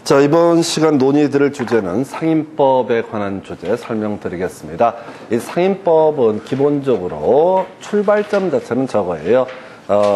자, 이번 시간 논의드릴 주제는 상인법에 관한 주제 설명드리겠습니다. 이 상인법은 기본적으로 출발점 자체는 저거예요.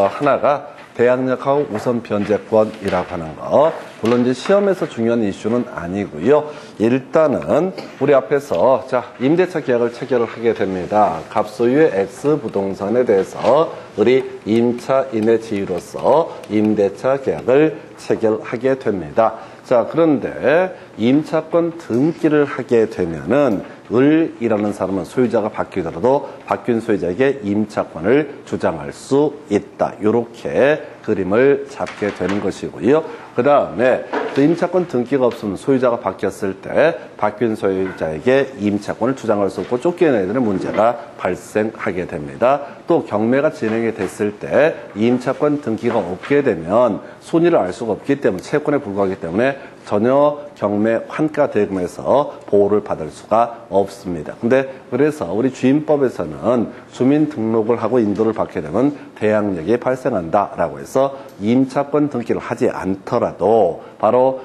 하나가 대항력하고 우선 변제권이라고 하는 거. 물론 이제 시험에서 중요한 이슈는 아니고요. 일단은 우리 앞에서 자, 임대차 계약을 체결을 하게 됩니다. 갑소유의 X 부동산에 대해서 우리 임차인의 지위로서 임대차 계약을 체결하게 됩니다. 자, 그런데 임차권 등기를 하게 되면은 을이라는 사람은 소유자가 바뀌더라도 바뀐 소유자에게 임차권을 주장할 수 있다. 이렇게 그림을 잡게 되는 것이고요. 그 다음에 임차권 등기가 없으면 소유자가 바뀌었을 때 바뀐 소유자에게 임차권을 주장할 수 없고 쫓겨내야 되는 문제가 발생하게 됩니다. 또 경매가 진행이 됐을 때 임차권 등기가 없게 되면 손해를 알 수가 없기 때문에 채권에 불과하기 때문에 전혀 경매 환가 대금에서 보호를 받을 수가 없습니다. 근데 그래서 우리 주임법에서는 주민등록을 하고 인도를 받게 되면 대항력이 발생한다라고 해서 임차권 등기를 하지 않더라도 바로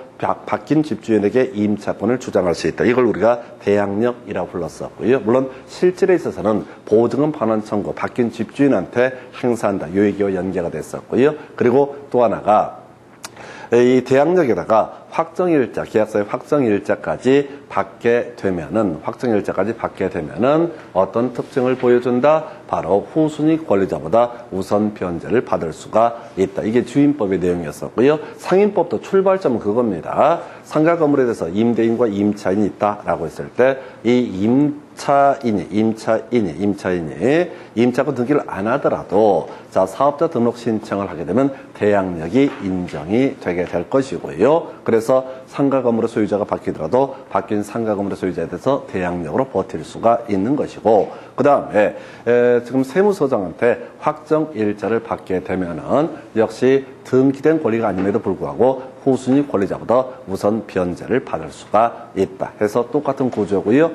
바뀐 집주인에게 임차권을 주장할 수 있다. 이걸 우리가 대항력이라고 불렀었고요. 물론 실질에 있어서는 보증금 반환 청구 바뀐 집주인한테 행사한다. 요 얘기와 연계가 됐었고요. 그리고 또 하나가 이 대항력에다가 확정일자, 계약서의 확정일자까지 받게 되면은, 어떤 특징을 보여준다? 바로 후순위 권리자보다 우선 변제를 받을 수가 있다. 이게 주임법의 내용이었었고요. 상인법도 출발점은 그겁니다. 상가 건물에 대해서 임대인과 임차인이 있다라고 했을 때, 이 임차인이 임차권 등기를 안 하더라도 자, 사업자 등록 신청을 하게 되면 대항력이 인정이 되게 될 것이고요. 그래서 상가 건물의 소유자가 바뀌더라도 바뀐 상가 건물의 소유자에 대해서 대항력으로 버틸 수가 있는 것이고, 그 다음에 지금 세무서장한테 확정일자를 받게 되면은 역시 등기된 권리가 아님에도 불구하고 후순위 권리자보다 우선 변제를 받을 수가 있다. 해서 똑같은 구조고요.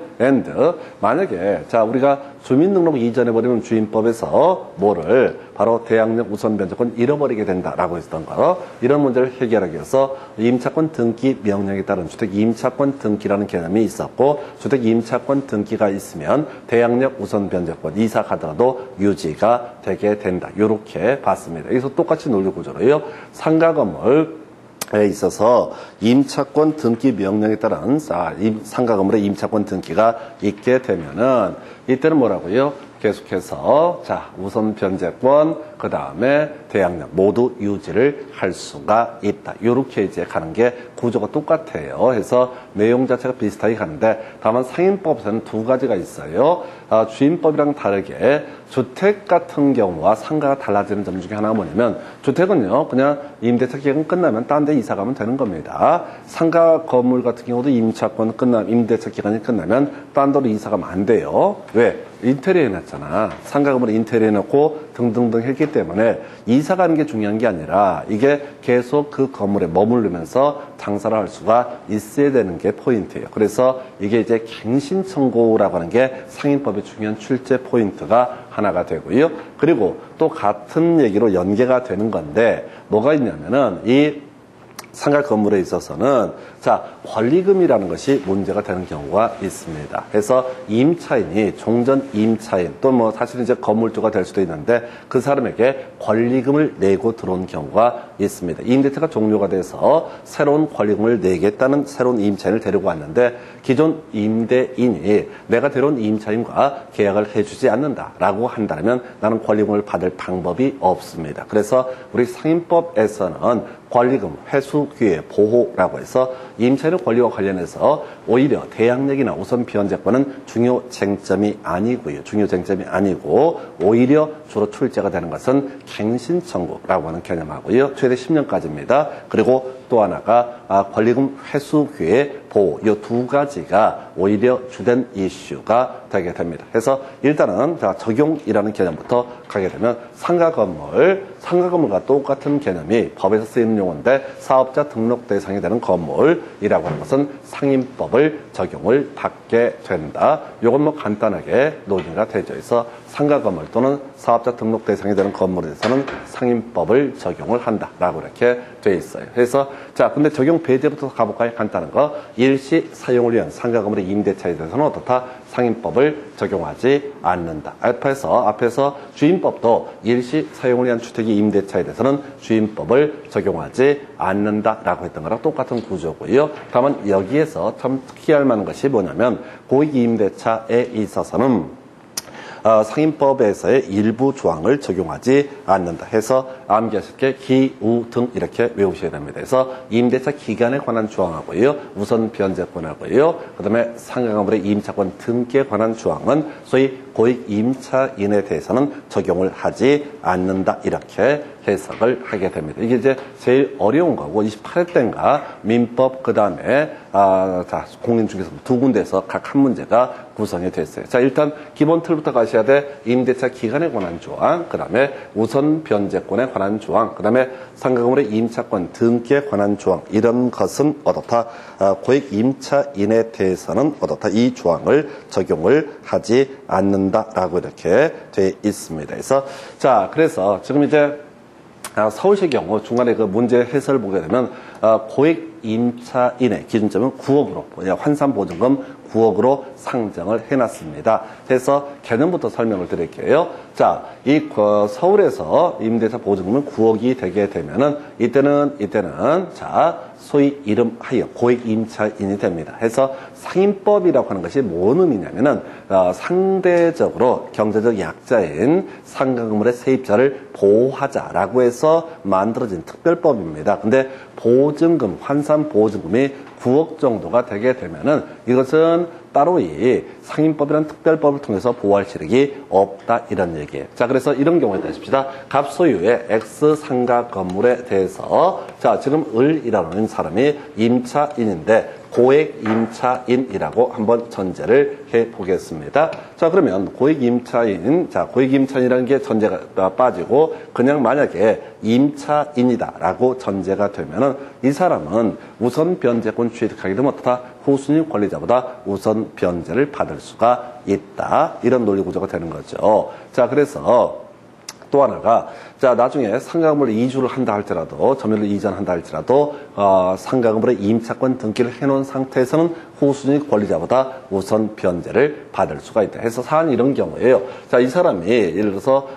만약에 자, 우리가 주민등록 이전해 버리면 주임법에서 뭐를 바로 대항력 우선 변제권 잃어버리게 된다라고 했던 거, 이런 문제를 해결하기 위해서 임차권 등기 명령에 따른 주택 임차권 등기라는 개념이 있었고, 주택 임차권 등기가 있으면 대항력 우선 변제권 이사 가더라도 유지가 되게 된다. 이렇게 봤습니다. 여기서 똑같이 논리 구조로요. 상가 건물에 있어서 임차권 등기 명령에 따른 상가 건물의 임차권 등기가 있게 되면은 이때는 뭐라고요? 계속해서 자, 우선 변제권, 그 다음에 대항력 모두 유지를 할 수가 있다. 이렇게 이제 가는 게 구조가 똑같아요. 해서 내용 자체가 비슷하게 가는데 다만 상인법에서는 두 가지가 있어요. 주임법이랑 다르게 주택 같은 경우와 상가가 달라지는 점 중에 하나가 뭐냐면, 주택은요 그냥 임대차 계약은 끝나면 딴 데 이사 가면 되는 겁니다. 상가 건물 같은 경우도 임차권 임대차 기간이 끝나면 딴 데로 이사 가면 안 돼요. 왜? 인테리어 해놨잖아. 상가 건물 인테리어 해놓고 등등등 했기 때문에 이사 가는 게 중요한 게 아니라 이게 계속 그 건물에 머무르면서 장사를 할 수가 있어야 되는 게 포인트예요. 그래서 이게 이제 갱신 청구라고 하는 게 상인법의 중요한 출제 포인트가 하나가 되고요. 그리고 또 같은 얘기로 연계가 되는 건데 뭐가 있냐면은 이 상가 건물에 있어서는 자, 권리금이라는 것이 문제가 되는 경우가 있습니다. 그래서 임차인이 종전 임차인 또 뭐 사실은 이제 건물주가 될 수도 있는데 그 사람에게 권리금을 내고 들어온 경우가 있습니다. 임대차가 종료가 돼서 새로운 권리금을 내겠다는 새로운 임차인을 데리고 왔는데 기존 임대인이 내가 데려온 임차인과 계약을 해주지 않는다라고 한다면 나는 권리금을 받을 방법이 없습니다. 그래서 우리 상인법에서는 권리금 회수 기회 보호라고 해서 임차인의 권리와 관련해서 오히려 대항력이나 우선 변제권은 중요 쟁점이 아니고요. 오히려 주로 출제가 되는 것은 갱신 청구라고 하는 개념하고요. 최대 10년까지입니다. 그리고 또 하나가 권리금 회수 기회 보호, 이 두 가지가 오히려 주된 이슈가 되게 됩니다. 그래서 일단은 적용이라는 개념부터 가게 되면 상가 건물과 똑같은 개념이 법에서 쓰이는 용어인데 사업자 등록 대상이 되는 건물이라고 하는 것은 상인법을 적용을 받게 된다. 이건 뭐 간단하게 논의가 되죠. 그래서 상가 건물 또는 사업자 등록 대상이 되는 건물에 대해서는 상인법을 적용을 한다라고 이렇게 돼 있어요. 그래서 자, 근데 적용 배제부터 가볼까요? 간단한 거. 일시 사용을 위한 상가 건물의 임대차에 대해서는 어떻다? 상인법을 적용하지 않는다. 앞에서 주임법도 일시 사용을 위한 주택의 임대차에 대해서는 주임법을 적용하지 않는다라고 했던 거랑 똑같은 구조고요. 다만 여기에서 참 특이할 만한 것이 뭐냐면 고액 임대차에 있어서는 상인법에서의 일부 조항을 적용하지 않는다 해서 암기하실 게 기, 우, 등 이렇게 외우셔야 됩니다. 그래서 임대차 기간에 관한 조항하고요. 우선 변제권하고요. 그 다음에 상가 건물의 임차권 등기에 관한 조항은 소위 고액 임차인에 대해서는 적용을 하지 않는다 이렇게 해석을 하게 됩니다. 이게 이제 제일 어려운 거고 28회인가 민법 그 다음에 공인중개사 두 군데에서 각 한 문제가 구성이 됐어요. 자, 일단 기본 틀부터 가셔야 돼. 임대차 기간에 관한 조항, 그 다음에 우선 변제권에 관한 조항, 그 다음에 상가 건물의 임차권 등기에 관한 조항, 이런 것은 어떻다? 고액 임차인에 대해서는 어떻다? 이 조항을 적용을 하지 않는다라고 이렇게 돼 있습니다. 그래서 지금 이제 서울시 경우 중간에 그 문제 해설을 보게 되면 고액 임차인의 기준점은 9억으로 환산보증금 9억으로 상정을 해놨습니다. 그래서 개념부터 설명을 드릴게요. 자, 이 서울에서 임대차 보증금은 9억이 되게 되면은 이때는 자 소위 이름하여 고액 임차인이 됩니다. 해서 상인법이라고 하는 것이 뭔 의미냐면은 상대적으로 경제적 약자인 상가 건물의 세입자를 보호하자라고 해서 만들어진 특별법입니다. 근데 보증금, 환산 보증금이 9억 정도가 되게 되면은 이것은 따로 이 상인법이라는 특별법을 통해서 보호할 실익이 없다 이런 얘기예요. 자, 그래서 이런 경우에 대십시다. 갑소유의 X 상가 건물에 대해서 자, 지금 을이라는 사람이 임차인인데 고액 임차인이라고 한번 전제를 해 보겠습니다. 자, 그러면 고액 임차인이라는 게 전제가 빠지고 그냥 만약에 임차인이다라고 전제가 되면은 이 사람은 우선 변제권 취득하게 되면 어떻다? 후순위 권리자보다 우선 변제를 받을 수가 있다. 이런 논리 구조가 되는 거죠. 자, 그래서 또 하나가 자, 나중에 상가 건물을 이주를 한다 할지라도 점유를 이전한다 할지라도 상가 건물의 임차권 등기를 해놓은 상태에서는 후순위 권리자보다 우선 변제를 받을 수가 있다. 해서 사안이 이런 경우예요. 자, 이 사람이 예를 들어서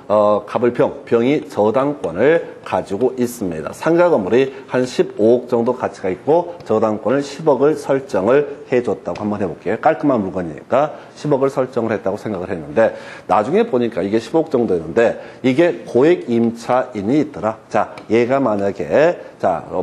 병이 저당권을 가지고 있습니다. 상가 건물이 한 15억 정도 가치가 있고 저당권을 10억을 설정을 해줬다고 한번 해볼게요. 깔끔한 물건이니까 10억을 설정을 했다고 생각을 했는데 나중에 보니까 이게 15억 정도였는데 이게 고액 임차인이 있더라. 자, 얘가 만약에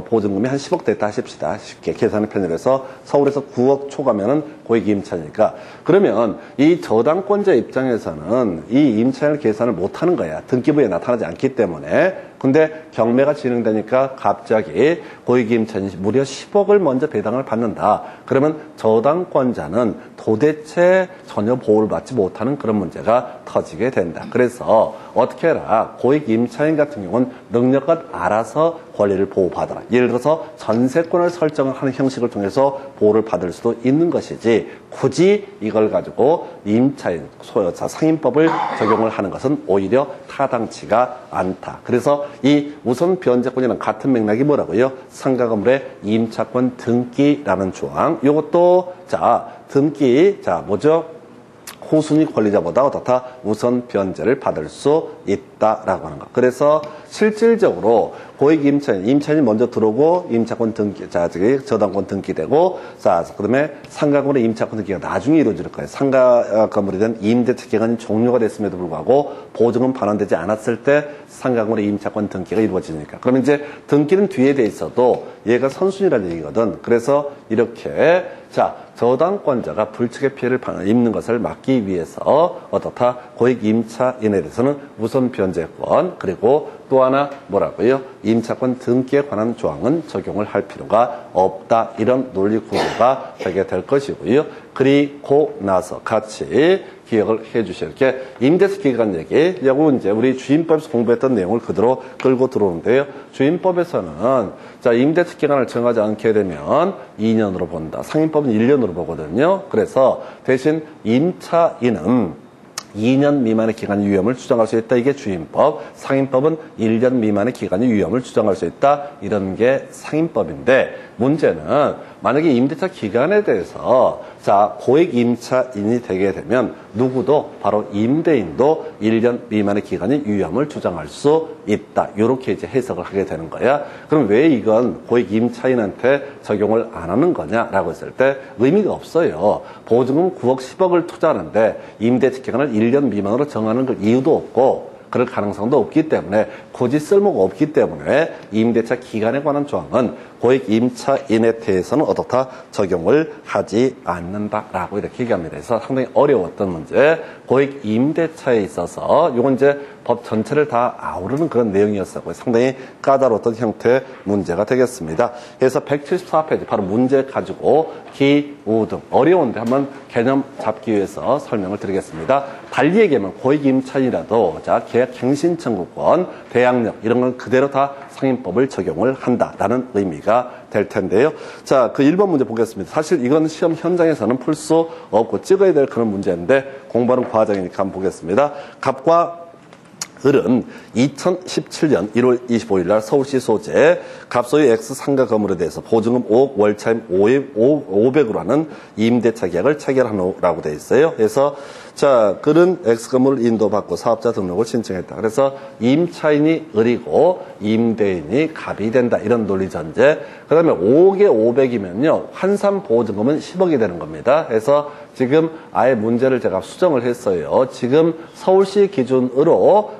보증금이 한 10억 됐다 하십시다. 쉽게 계산을 편의해서 서울에서 9억 초과면은 고액 임차니까 그러면 이 저당권자 입장에서는 이 임차인을 계산을 못 하는 거야. 등기부에 나타나지 않기 때문에. 근데 경매가 진행되니까 갑자기 고액 임차인이 무려 10억을 먼저 배당을 받는다. 그러면 저당권자는 도대체 전혀 보호를 받지 못하는 그런 문제가 터지게 된다. 그래서 어떻게 해라. 고액 임차인 같은 경우는 능력껏 알아서 권리를 보호받아라. 예를 들어서 전세권을 설정을 하는 형식을 통해서 보호를 받을 수도 있는 것이지 굳이 이걸 가지고 임차인, 상인법을 적용을 하는 것은 오히려 타당치가 않다. 그래서 이 우선 변제권이랑 같은 맥락이 뭐라고요? 상가 건물의 임차권 등기라는 조항. 요것도 등기 뭐죠? 후순위 권리자보다 어떻다? 우선 변제를 받을 수 있다라고 하는 것. 그래서 실질적으로 고액 임차인이 먼저 들어오고 임차권 등기, 저당권 등기되고, 그 다음에 상가 건물의 임차권 등기가 나중에 이루어질 거예요. 상가 건물에 대한 임대차 기간이 종료가 됐음에도 불구하고 보증은 반환되지 않았을 때 상가 건물의 임차권 등기가 이루어지니까. 그러면 이제 등기는 뒤에 돼 있어도 얘가 선순위라는 얘기거든. 그래서 이렇게 저당권자가 불측의 피해를 입는 것을 막기 위해서 어떻다? 고액 임차인에 대해서는 우선 변제권 그리고 또 하나 뭐라고요? 임차권 등기에 관한 조항은 적용을 할 필요가 없다. 이런 논리 구조가 되게 될 것이고요. 그리고 나서 같이 기억을 해 주셔야 게 임대차 기간 얘기. 요거 이제 우리 주임법에서 공부했던 내용을 그대로 끌고 들어오는데요. 주임법에서는 임대차 기간을 정하지 않게 되면 2년으로 본다. 상인법은 1년으로 보거든요. 그래서 대신 임차인은 2년 미만의 기간의 유효함을 주장할 수 있다. 이게 주임법. 상임법은 1년 미만의 기간의 유효함을 주장할 수 있다. 이런 게 상임법인데 문제는 만약에 임대차 기간에 대해서 자 고액 임차인이 되게 되면 누구도 바로 임대인도 1년 미만의 기간의 유효함을 주장할 수 있다. 이렇게 이제 해석을 하게 되는 거야. 그럼 왜 이건 고액 임차인한테 적용을 안 하는 거냐라고 했을 때 의미가 없어요. 보증금 9억 10억을 투자하는데 임대차 기간을 1년 미만으로 정하는 그 이유도 없고 그럴 가능성도 없기 때문에 굳이 쓸모가 없기 때문에 임대차 기간에 관한 조항은 고액 임차인에 대해서는 어떻다 적용을 하지 않는다라고 이렇게 얘기합니다. 그래서 상당히 어려웠던 문제, 고액 임대차에 있어서 이건 이제 법 전체를 다 아우르는 그런 내용이었었고 상당히 까다로웠던 형태의 문제가 되겠습니다. 그래서 174페이지 바로 문제 가지고 기, 우 등 어려운데 한번 개념 잡기 위해서 설명을 드리겠습니다. 달리 얘기하면 고액 임차인이라도 자 계약 갱신 청구권, 대항력 이런 건 그대로 다 상임법을 적용을 한다라는 의미가 될 텐데요. 자, 그 1번 문제 보겠습니다. 사실 이건 시험 현장에서는 풀 수 없고 찍어야 될 그런 문제인데 공부하는 과정이니까 한번 보겠습니다. 갑과 을은 2017년 1월 25일 날 서울시 소재 갑소유 X 상가 건물에 대해서 보증금 5억 월차임 500으로 하는 임대차 계약을 체결하라고 되어 있어요. 그래서 자, 을은 X 건물을 인도받고 사업자 등록을 신청했다. 그래서 임차인이 을이고 임대인이 갑이 된다. 이런 논리 전제. 그 다음에 5억에 500이면요. 환산 보증금은 10억이 되는 겁니다. 그래서 지금 아예 문제를 제가 수정을 했어요. 지금 서울시 기준으로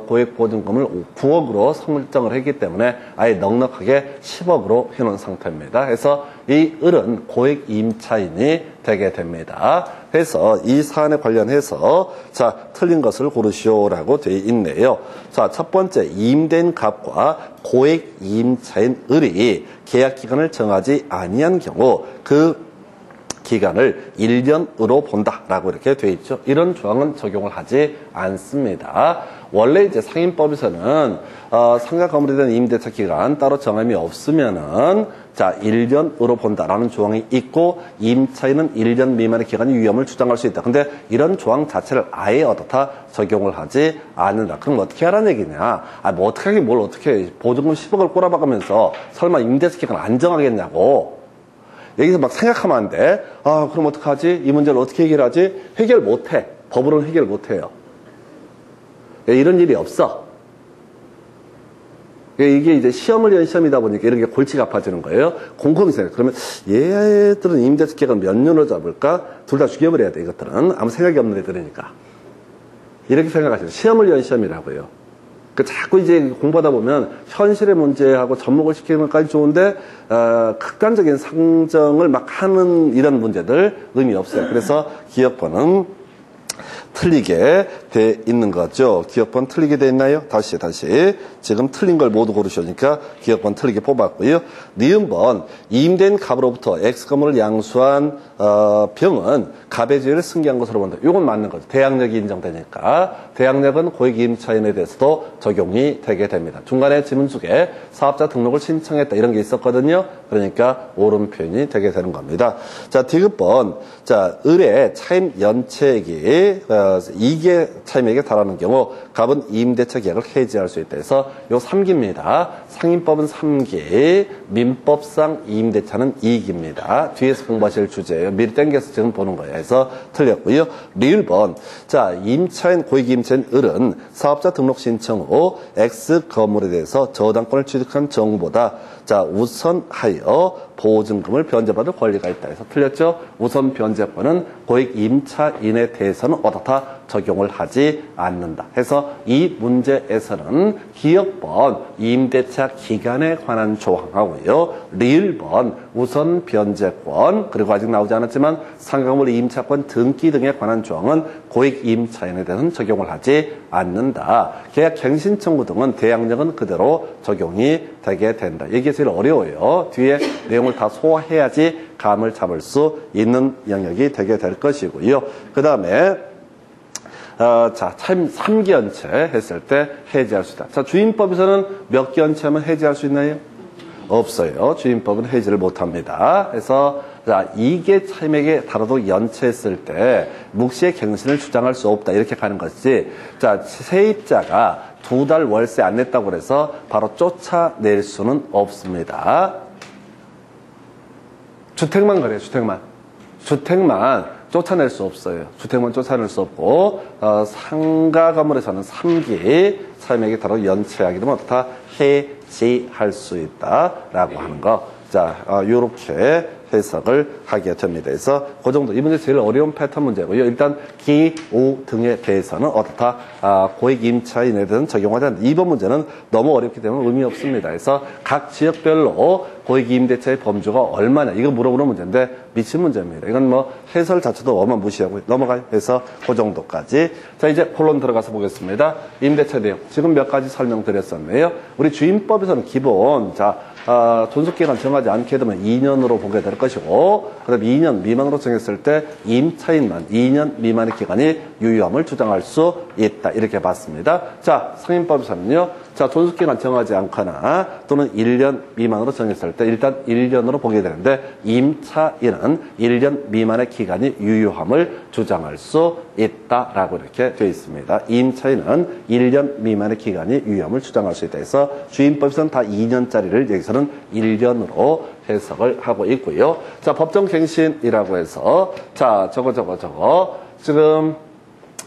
고액 보증금을 9억으로 설정을 했기 때문에 아예 넉넉하게 10억으로 해놓은 상태입니다. 그래서 이 을은 고액 임차인이 되게 됩니다. 그래서 이 사안에 관련해서 자 틀린 것을 고르시오라고 되어 있네요. 자, 첫 번째 임대인 갑과 고액 임차인 을이 계약 기간을 정하지 아니한 경우 그 기간을 1년으로 본다라고 이렇게 되어 있죠. 이런 조항은 적용을 하지 않습니다. 원래 이제 상임법에서는 상가 건물에 대한 임대차 기간 따로 정함이 없으면은 자 1년으로 본다라는 조항이 있고 임차인은 1년 미만의 기간의 유효함을 주장할 수 있다. 근데 이런 조항 자체를 아예 어떻다 적용을 하지 않는다. 그럼 어떻게 하라는 얘기냐? 뭐 어떻게 하긴 뭘 어떻게 보증금 10억을 꼬라박으면서 설마 임대차 기간 안 정하겠냐고. 여기서 막 생각하면 안 돼. 아, 그럼 어떡하지? 이 문제를 어떻게 해결하지? 해결 못 해. 법으로는 해결 못 해요. 이런 일이 없어. 이게 이제 시험을 위한 시험이다 보니까 이런 게 골치가 아파지는 거예요. 곰곰이 그러면 얘들은 임대차 기간 몇 년으로 잡을까? 둘 다 죽여버려야 돼, 이것들은. 아무 생각이 없는 애들이니까. 이렇게 생각하시죠. 시험을 위한 시험이라고요. 자꾸 이제 공부하다 보면 현실의 문제하고 접목을 시키는 것까지 좋은데 극단적인 상정을 막 하는 이런 문제들 의미 없어요. 그래서 기억번은 틀리게 돼 있는 거죠. 기억번 틀리게 돼 있나요? 다시 지금 틀린 걸 모두 고르시니까 기억번 틀리게 뽑았고요. 니은번 임대인 갑으로부터 X 건물을 양수한 병은 갑의 지위를 승계한 것으로 본다. 이건 맞는 거죠. 대항력이 인정되니까 대항력은 고액 임차인에 대해서도 적용이 되게 됩니다. 중간에 지문 속에 사업자 등록을 신청했다 이런 게 있었거든요. 그러니까 옳은 표현이 되게 되는 겁니다. 자, 디귿번 자 을의 차임 연체액이 2개 차임액에 달하는 경우 갑은 임대차 계약을 해지할 수 있다 해서 요 3기입니다. 상임법은 3기, 민법상 임대차는 2기입니다. 뒤에서 공부하실 주제예요. 미리 땡겨서 지금 보는 거예요. 그래서 틀렸고요. 리을번 자 임차인 고액 임차인 을은 사업자 등록 신청 후 X 건물에 대해서 저당권을 취득한 정보보다 자 우선하여 보증금을 변제받을 권리가 있다 해서 틀렸죠. 우선 변제권은 고액 임차인에 대해서는 어떻다 적용을 하지 않는다 해서 이 문제에서는 기억번 임대차 기간에 관한 조항하고요. 리을번 우선 변제권 그리고 아직 나오지 않았지만 상가건물 임차권 등기 등에 관한 조항은 고액 임차인에 대해서는 적용을 하지 않는다. 계약 갱신 청구 등은 대항력은 그대로 적용이 되게 된다. 이게 제일 어려워요. 뒤에 내용을 다 소화해야지 감을 잡을 수 있는 영역이 되게 될 것이고요. 그 다음에 자, 3기 연체 했을 때 해지할 수 있다. 자, 주임법에서는 몇 기 연체하면 해지할 수 있나요? 없어요. 주임법은 해지를 못합니다. 그래서 자, 이게 차임액에 다뤄도 연체했을 때 묵시의 갱신을 주장할 수 없다. 이렇게 가는 것이지. 자, 세입자가 2달 월세 안 냈다고 그래서 바로 쫓아낼 수는 없습니다. 주택만 그래요, 주택만. 주택만 쫓아낼 수 없어요. 주택만 쫓아낼 수 없고, 상가 건물에서는 3기 차임액에 따라 연체하게 되면 어떻다? 해지할 수 있다라고 하는 거. 자, 요렇게 해석을 하게 됩니다. 그래서 그 정도. 이 문제 제일 어려운 패턴 문제고요. 일단 기, 오 등에 대해서는 어떻다? 고액 임차인에 대해서는 적용하지 않는다. 이번 문제는 너무 어렵기 때문에 의미 없습니다. 그래서 각 지역별로 고액 임대차의 범주가 얼마냐. 이거 물어보는 문제인데 미친 문제입니다. 이건 뭐 해설 자체도 어마무시하고 넘어가요. 그래서 그 정도까지. 자, 이제 본론 들어가서 보겠습니다. 임대차 내용. 지금 몇 가지 설명드렸었네요. 우리 주임법에서는 기본, 자, 존속기간 정하지 않게 되면 2년으로 보게 될 것이고, 그 다음에 2년 미만으로 정했을 때 임차인만 2년 미만의 기간이 유효함을 주장할 수 있다. 이렇게 봤습니다. 자, 상임법에서는요, 자, 존속기간 정하지 않거나 또는 1년 미만으로 정했을 때 일단 1년으로 보게 되는데, 임차인은 1년 미만의 기간이 유효함을 주장할 수 있다라고 이렇게 되어 있습니다. 임차인은 1년 미만의 기간이 유효함을 주장할 수 있다 해서 주임법에서는 다 2년짜리를 여기서는 1년으로 해석을 하고 있고요. 자, 법정갱신이라고 해서 자, 저거 지금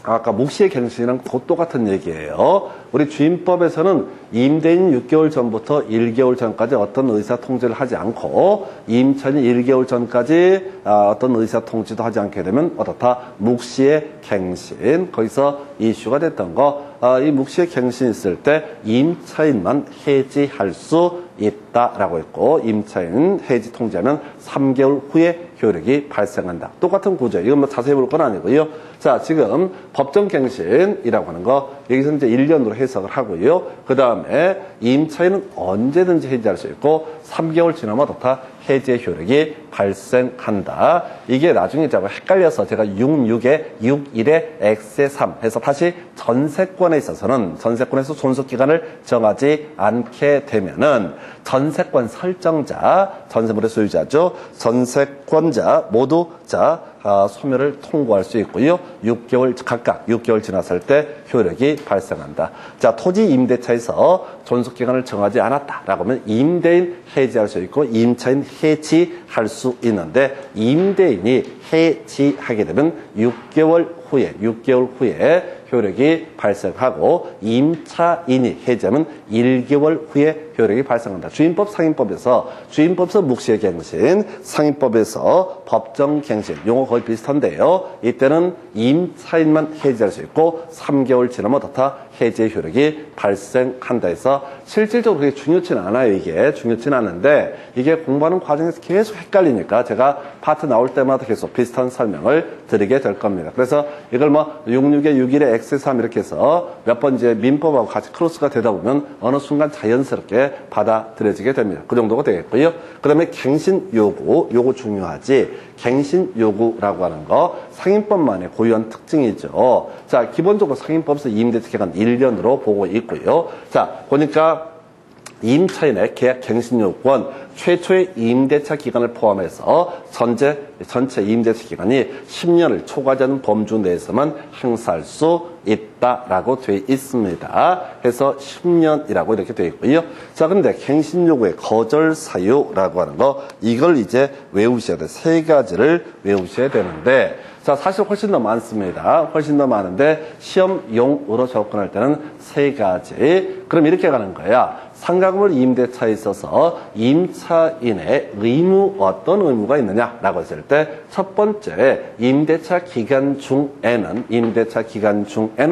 아까 묵시의 갱신이랑 똑같은 얘기예요. 우리 주임법에서는 임대인 6개월 전부터 1개월 전까지 어떤 의사 통지를 하지 않고 임차인이 1개월 전까지 어떤 의사 통지도 하지 않게 되면 어떻다? 묵시의 갱신. 거기서 이슈가 됐던 거. 이 묵시의 갱신이 있을 때 임차인만 해지할 수 있다라고 했고, 임차인 해지 통지하면 3개월 후에 효력이 발생한다. 똑같은 구조. 이건 뭐 자세히 볼 건 아니고요. 자, 지금 법정갱신이라고 하는 거, 여기서 이제 1년으로 해석을 하고요. 그 다음에 임차인은 언제든지 해지할 수 있고, 3개월 지나면 어떻다? 해지의 효력이 발생한다. 이게 나중에 제가 헷갈려서 제가 66에 61에 X에 3 해서 다시 전세권에 있어서는 전세권에서 존속기간을 정하지 않게 되면은 전세권 설정자, 전세물의 소유자죠. 전세권자 모두 자 소멸을 통고할 수 있고요. 6개월 각각 6개월 지났을 때 효력이 발생한다. 자, 토지 임대차에서 존속기간을 정하지 않았다라고 하면 임대인 해지할 수 있고 임차인 해지할 수 있는데, 임대인이 해지하게 되면 6개월 후에 효력이 발생하고 임차인이 해지하면 1개월 후에 효력이 발생한다. 주임법, 상임법에서 주임법에서 묵시의 갱신, 상임법에서 법정갱신, 용어 거의 비슷한데요. 이때는 임차인만 해지할 수 있고 3개월 지나면 어떻다? 해지의 효력이 발생한다 해서 실질적으로 그게 중요치는 않아요. 이게 중요치는 않은데 이게 공부하는 과정에서 계속 헷갈리니까 제가 파트 나올 때마다 계속 비슷한 설명을 드리게 될 겁니다. 그래서 이걸 뭐 66에 61에 X3 이렇게 해서 몇 번 이제 민법하고 같이 크로스가 되다 보면 어느 순간 자연스럽게 받아들여지게 됩니다. 그 정도가 되겠고요. 그 다음에 갱신 요구 중요하지. 갱신 요구라고 하는 거 상임법만의 고유한 특징이죠. 자, 기본적으로 상임법에서 임대차 기간 1년으로 보고 있고요. 자, 보니까 임차인의 계약 갱신 요건 최초의 임대차 기간을 포함해서 전체 임대차 기간이 10년을 초과하지 않는 범주 내에서만 행사할 수 있다라고 되어 있습니다. 해서 10년이라고 이렇게 되어 있고요. 자, 근데 갱신 요구의 거절 사유라고 하는 거, 이걸 이제 외우셔야 돼요. 세 가지를 외우셔야 되는데, 자, 사실 훨씬 더 많습니다. 훨씬 더 많은데 시험용으로 접근할 때는 세 가지. 그럼 이렇게 가는 거야. 상가건물 임대차에 있어서 임차인의 어떤 의무가 있느냐라고 했을 때, 첫 번째 임대차 기간 중에는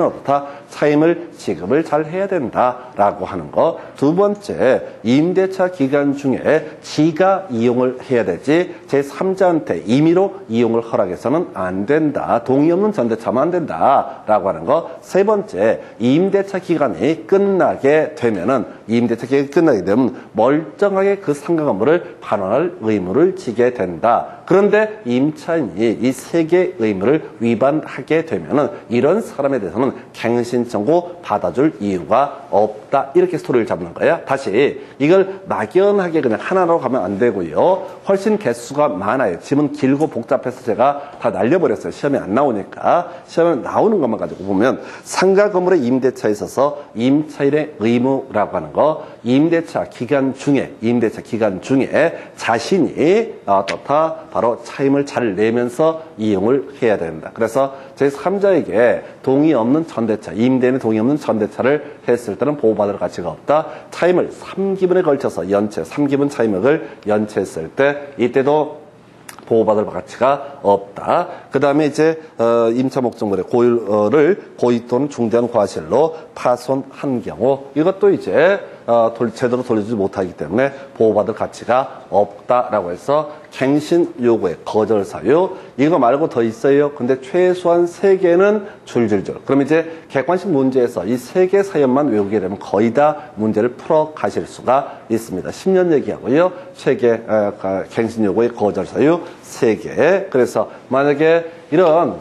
어떻다? 차임을 지급을 잘 해야 된다라고 하는 거. 두 번째, 임대차 기간 중에 지가 이용을 해야 되지 제3자한테 임의로 이용을 허락해서는 안 된다. 동의 없는 전대차면 안 된다라고 하는 거. 세 번째, 임대차 기간이 끝나게 되면은 임대차 계약이 끝나게 되면 멀쩡하게 그 상가 건물을 반환할 의무를 지게 된다. 그런데 임차인이 이 세 개의 의무를 위반하게 되면은 이런 사람에 대해서는 갱신 청구 받아줄 이유가 없다. 이렇게 스토리를 잡는 거예요. 다시 이걸 막연하게 그냥 하나로 가면 안 되고요. 훨씬 개수가 많아요. 지문 길고 복잡해서 제가 다 날려버렸어요. 시험에 안 나오니까. 시험에 나오는 것만 가지고 보면 상가 건물의 임대차에 있어서 임차인의 의무라고 하는 거, 임대차 기간 중에 자신이 어떻다 바로 차임을 잘 내면서 이용을 해야 된다. 그래서 제3자에게 동의 없는 전대차, 임대인의 동의 없는 전대차를 했을 때는 보호받을 가치가 없다. 차임을 3기분에 걸쳐서 연체, 3기분 차임액을 연체했을 때 이때도 보호받을 가치가 없다. 그 다음에 이제 임차 목적물의 고의 또는 중대한 과실로 파손한 경우 이것도 이제 제대로 돌려주지 못하기 때문에 보호받을 가치가 없다라고 해서 갱신 요구의 거절 사유 이거 말고 더 있어요. 근데 최소한 3개는 줄줄줄. 그럼 이제 객관식 문제에서 이 3개 사연만 외우게 되면 거의 다 문제를 풀어 가실 수가 있습니다. 10년 얘기하고요. 3개 갱신 요구의 거절 사유 3개. 그래서 만약에 이런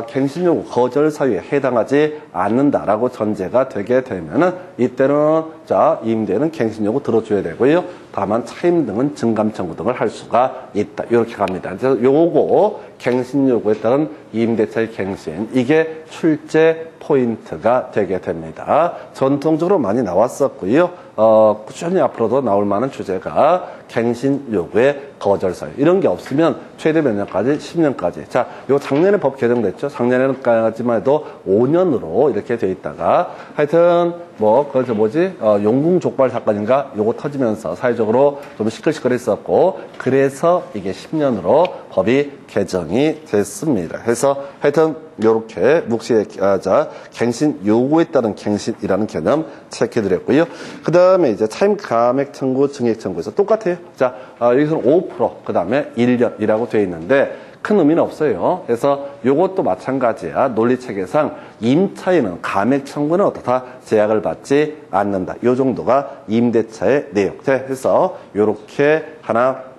갱신 요구 거절 사유에 해당하지 않는다라고 전제가 되게 되면은 이때는 임대는 갱신 요구 들어줘야 되고요. 다만 차임 등은 증감 청구 등을 할 수가 있다. 이렇게 갑니다. 그래서 요거 갱신 요구에 따른 임대차의 갱신 이게 출제 포인트가 되게 됩니다. 전통적으로 많이 나왔었고요. 꾸준히 앞으로도 나올 만한 주제가 갱신 요구의 거절 사유. 이런 게 없으면 최대 몇 년까지? 10년까지. 자, 요 작년에 법 개정됐죠. 작년에는까지만 해도 5년으로 이렇게 돼 있다가 하여튼 용궁 족발 사건인가 요거 터지면서 사회적으로 좀 시끌시끌했었고 그래서 이게 10년으로 법이 개정이 됐습니다. 그래서 하여튼 요렇게 묵시의 갱신 요구에 따른 갱신이라는 개념 체크해드렸고요. 그 다음에 이제 차임 감액 청구, 증액 청구에서 똑같아요. 자, 여기서는 5%, 그 다음에 1년이라고 되어 있는데 큰 의미는 없어요. 그래서 요것도 마찬가지야. 논리체계상 임차인은 감액 청구는 어떻다? 제약을 받지 않는다. 요 정도가 임대차의 내용. 그래서 요렇게 하나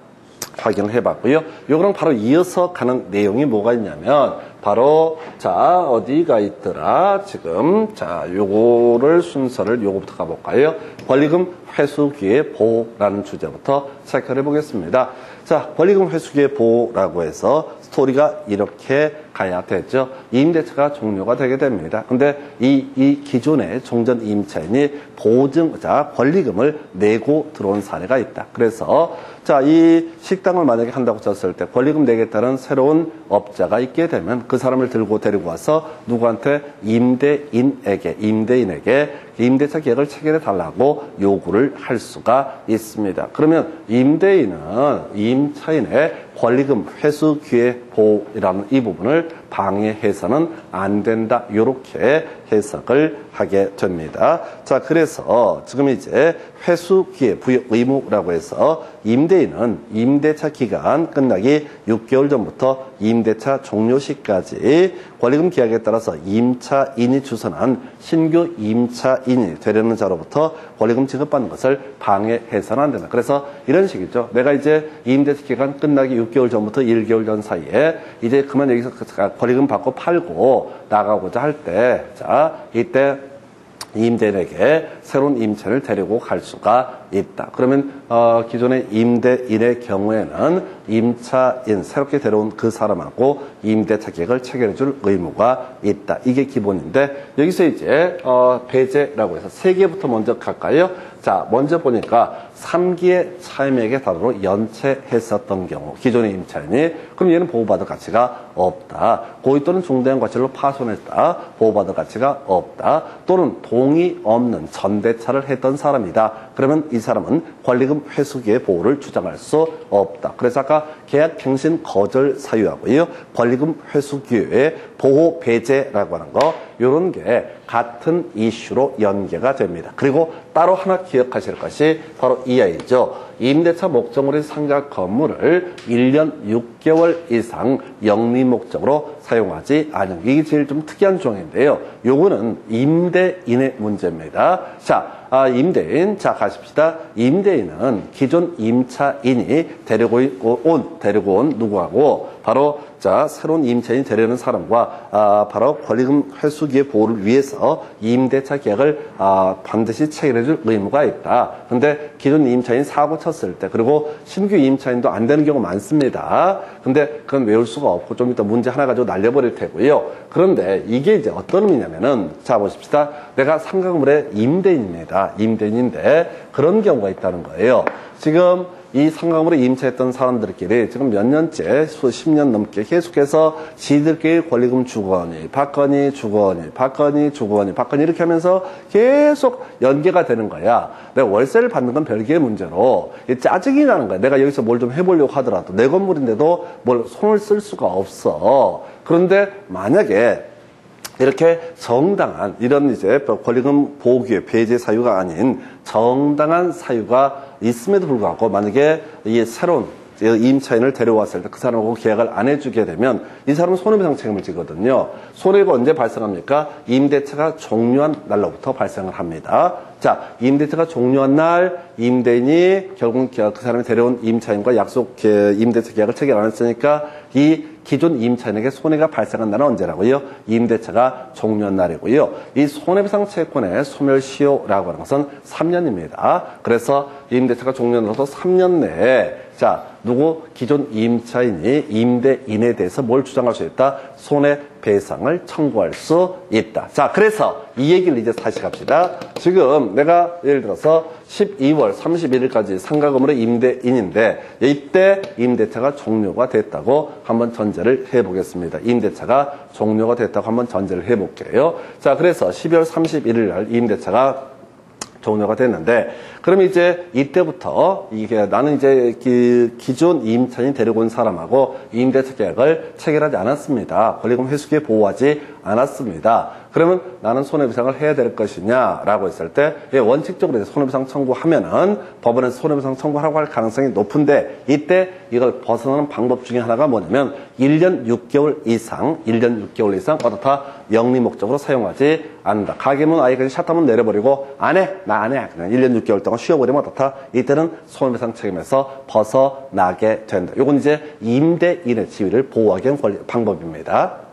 확인을 해봤고요. 요거랑 바로 이어서 가는 내용이 뭐가 있냐면 바로 어디가 있더라 지금 요거를 순서를 요거부터 가볼까요? 권리금 회수 기회 보호라는 주제부터 체크를 해보겠습니다. 권리금 회수 기회 보호라고 해서 스토리가 이렇게 가야 되죠. 임대차가 종료가 되게 됩니다. 근데 이 기존의 종전 임차인이 권리금을 내고 들어온 사례가 있다. 그래서 이 식당을 만약에 한다고 쳤을 때 권리금 내겠다는 새로운 업자가 있게 되면 그 사람을 데리고 와서 누구한테 임대인에게 임대차 계약을 체결해 달라고 요구를 할 수가 있습니다. 그러면 임대인은 임차인의 권리금 회수 기회 보호라는 이 부분을 방해해서는 안 된다. 이렇게 해석을 하게 됩니다. 그래서 지금 이제 회수 기회 부여 의무라고 해서 임대인은 임대차 기간 끝나기 6개월 전부터 임대차 종료 시까지 권리금 계약에 따라서 임차인이 주선한 신규 임차인이 되려는 자로부터 권리금 지급받는 것을 방해해서는 안 된다. 그래서 이런 식이죠. 내가 이제 임대차 기간 끝나기 6개월 전부터 1개월 전 사이에 이제 그만 여기서 권리금 받고 팔고 나가고자 할 때, 이때 임대인에게 새로운 임차인을 데리고 갈 수가 있다. 그러면 기존의 임대인의 경우에는 임차인 새롭게 데려온 그 사람하고 임대차 계약을 체결해 줄 의무가 있다. 이게 기본인데 여기서 이제 배제라고 해서 3개부터 먼저 갈까요? 먼저 보니까 3기의 차임액의 단으로 연체했었던 경우 기존의 임차인이 그럼 얘는 보호받을 가치가 없다. 고의 또는 중대한 과실로 파손했다. 보호받을 가치가 없다. 또는 동의 없는 전대차를 했던 사람이다. 그러면 이 사람은 권리금 회수기의 보호를 주장할 수 없다. 그래서 아까 계약 갱신 거절 사유하고요. 권리금 회수 기회의 보호 배제라고 하는 거 이런 게 같은 이슈로 연계가 됩니다. 그리고 따로 하나 기억하실 것이 바로 이 아이죠. 임대차 목적으로 상가 건물을 1년 6개월 이상 영리 목적으로 사용하지 않은, 이게 제일 좀 특이한 조항인데요. 요거는 임대인의 문제입니다. 자, 임대인. 자, 가십시다. 임대인은 기존 임차인이 데리고 온 누구하고, 바로, 자, 새로운 임차인이 데려오는 사람과, 바로 권리금 회수기의 보호를 위해서 임대차 계약을, 반드시 체결해줄 의무가 있다. 근데 기존 임차인 사고 쳤을 때, 그리고 신규 임차인도 안 되는 경우 많습니다. 근데 그건 외울 수가 없고, 좀 이따 문제 하나 가지고 날려버릴 테고요. 그런데 이게 이제 어떤 의미냐면은, 자, 보십시다. 내가 상가 건물의 임대인입니다. 임대인인데 그런 경우가 있다는 거예요. 지금 이 상가 건물에 임차했던 사람들끼리 지금 몇 년째, 수십 년 넘게 계속해서 지들끼리 권리금 주거니, 받거니, 주거니, 받거니, 주거니, 받거니 이렇게 하면서 계속 연계가 되는 거야. 내가 월세를 받는 건 별개의 문제로 짜증이 나는 거야. 내가 여기서 뭘 좀 해보려고 하더라도 내 건물인데도 뭘 손을 쓸 수가 없어. 그런데 만약에 이렇게 정당한 이런 이제 권리금 보호기회 배제 사유가 아닌 정당한 사유가 있음에도 불구하고 만약에 이 새로운 임차인을 데려왔을 때 그 사람하고 계약을 안 해주게 되면 이 사람은 손해배상 책임을 지거든요. 손해가 언제 발생합니까? 임대차가 종료한 날로부터 발생을 합니다. 자, 임대차가 종료한 날 임대인이 결국 그 사람이 데려온 임차인과 임대차 계약을 체결 안 했으니까 이 기존 임차인에게 손해가 발생한 날은 언제라고요? 임대차가 종료한 날이고요. 이 손해배상 채권의 소멸시효라고 하는 것은 3년입니다. 그래서 임대차가 종료로서 3년 내에 자, 기존 임차인이 임대인에 대해서 뭘 주장할 수 있다? 손해배상을 청구할 수 있다. 자, 그래서 이 얘기를 이제 다시 갑시다. 지금 내가 예를 들어서 12월 31일까지 상가 건물의 임대인인데 이때 임대차가 종료가 됐다고 한번 전제를 해보겠습니다. 임대차가 종료가 됐다고 한번 전제를 해볼게요. 자, 그래서 12월 31일 날 임대차가 종료가 됐는데, 그럼 이제 이때부터 이게 나는 이제 기존 임차인 데리고 온 사람하고 임대차 계약을 체결하지 않았습니다. 권리금 회수기에 보호하지 않았습니다. 그러면 나는 손해배상을 해야 될 것이냐라고 했을 때 원칙적으로 손해배상 청구하면은 법원에서 손해배상 청구하라고 할 가능성이 높은데 이때 이걸 벗어나는 방법 중에 하나가 뭐냐면 1년 6개월 이상 어떻다 영리 목적으로 사용하지 않는다. 가게문 아예 그냥 샷하면 내려버리고 안 해. 나 안 해. 그냥 1년 6개월 동안 쉬어버리면 어떻다. 이때는 손해배상 책임에서 벗어나게 된다. 요건 이제 임대인의 지위를 보호하기 위한 방법입니다.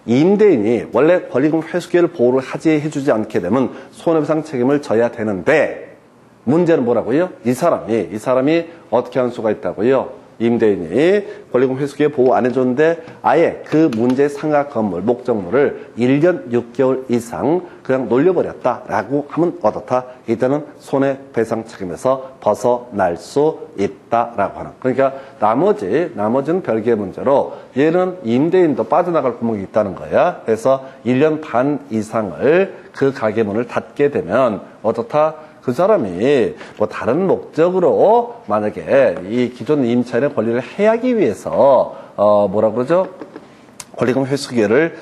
임대인이 원래 권리금 회수기회를 보호를 해주지 않게 되면 손해배상 책임을 져야 되는데 문제는 뭐라고요? 이 사람이 어떻게 할 수가 있다고요? 임대인이 권리금 회수기회 보호 안 해줬는데 아예 그 문제 상가 건물, 목적물을 1년 6개월 이상 그냥 놀려버렸다라고 하면 어떻다? 이때는 손해배상 책임에서 벗어날 수 있다라고 하는. 그러니까 나머지는 별개의 문제로 얘는 임대인도 빠져나갈 구멍이 있다는 거야. 그래서 1년 반 이상을 그 가게 문을 닫게 되면 어떻다? 그 사람이 뭐 다른 목적으로 만약에 이 기존 임차인의 권리를 해하기 위해서 뭐라 그러죠? 권리금 회수기회를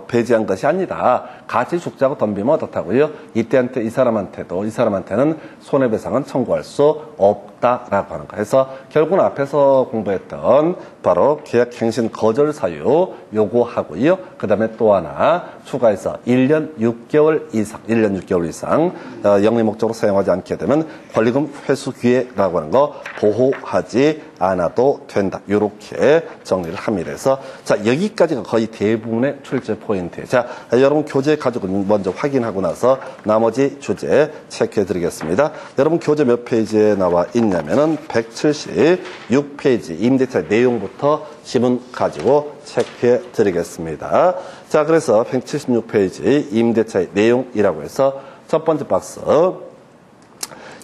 배제한 것이 아니라 같이 죽자고 덤비면 어떻다고요? 이 사람한테는 손해배상은 청구할 수 없다라고 하는 거예요. 그래서 결국은 앞에서 공부했던 바로 계약갱신 거절 사유 요구하고요. 그 다음에 또 하나 추가해서 1년 6개월 이상 영리 목적으로 사용하지 않게 되면 권리금 회수 기회라고 하는 거 보호하지 않아도 된다. 이렇게 정리를 합니다. 그래서 자, 여기까지가 거의 대부분의 출제 포인트예요. 자, 여러분 교재 가지고 먼저 확인하고 나서 나머지 주제 체크해 드리겠습니다. 여러분 교재 몇 페이지에 나와 있냐면은 176페이지 임대차 내용부터 지문 가지고 체크해 드리겠습니다. 자, 그래서 176페이지 임대차의 내용이라고 해서 첫 번째 박스.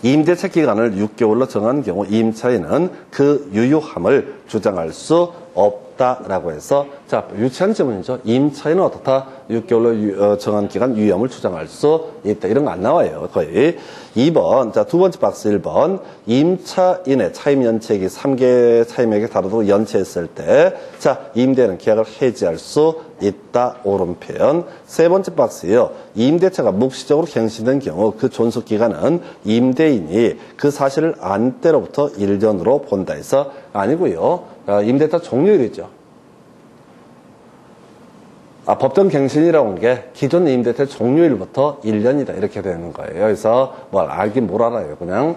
임대차 기간을 6개월로 정한 경우 임차인은 그 유효함을 주장할 수 없다라고 해서 자, 자, 유치한 질문이죠. 임차인은 어떻다? 6개월로 정한 기간 유예함을 주장할 수 있다. 이런 거 안 나와요. 거의. 2번, 자, 두 번째 박스 1번. 임차인의 차임 연체액이 3개 차임액에 다르도록 연체했을 때, 자, 임대인은 계약을 해지할 수 있다. 옳은 표현. 세 번째 박스요. 임대차가 묵시적으로 갱신된 경우 그 존속 기간은 임대인이 그 사실을 안 때로부터 1년으로 본다 해서 아니고요. 임대차 종료일이죠. 법정 갱신이라고 하는 게 기존 임대차 종료일부터 1년이다. 이렇게 되는 거예요. 그래서 뭘 알긴 뭘 알아요. 그냥,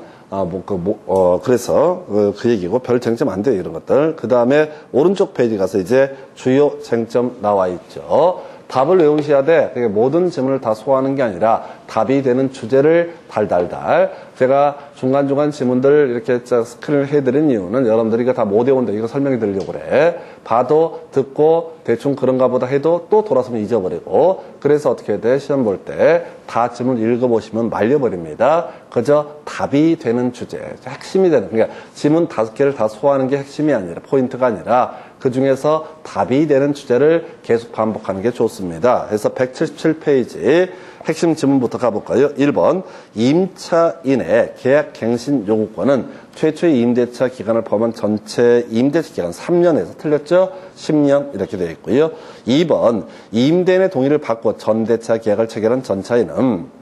그래서 그 얘기고 별 쟁점 안 돼요. 이런 것들. 그 다음에 오른쪽 페이지 가서 이제 주요 쟁점 나와 있죠. 답을 외우셔야 돼. 그게 모든 질문을 다 소화하는 게 아니라 답이 되는 주제를 달달달. 제가 중간중간 질문들 이렇게 스크린을 해드린 이유는 여러분들이 이거 다 못 외운다. 이거 설명해 드리려고 그래. 봐도, 듣고, 대충 그런가 보다 해도 또 돌아서면 잊어버리고. 그래서 어떻게 해야 돼? 시험 볼 때 다 질문 읽어보시면 말려버립니다. 그저 답이 되는 주제. 핵심이 되는. 그러니까 질문 5개를 다 소화하는 게 핵심이 아니라, 포인트가 아니라 그 중에서 답이 되는 주제를 계속 반복하는 게 좋습니다. 그래서 177페이지 핵심 질문부터 가볼까요? 1번, 임차인의 계약 갱신 요구권은 최초의 임대차 기간을 포함한 전체 임대차 기간 3년에서 틀렸죠? 10년 이렇게 되어 있고요. 2번, 임대인의 동의를 받고 전대차 계약을 체결한 전차인은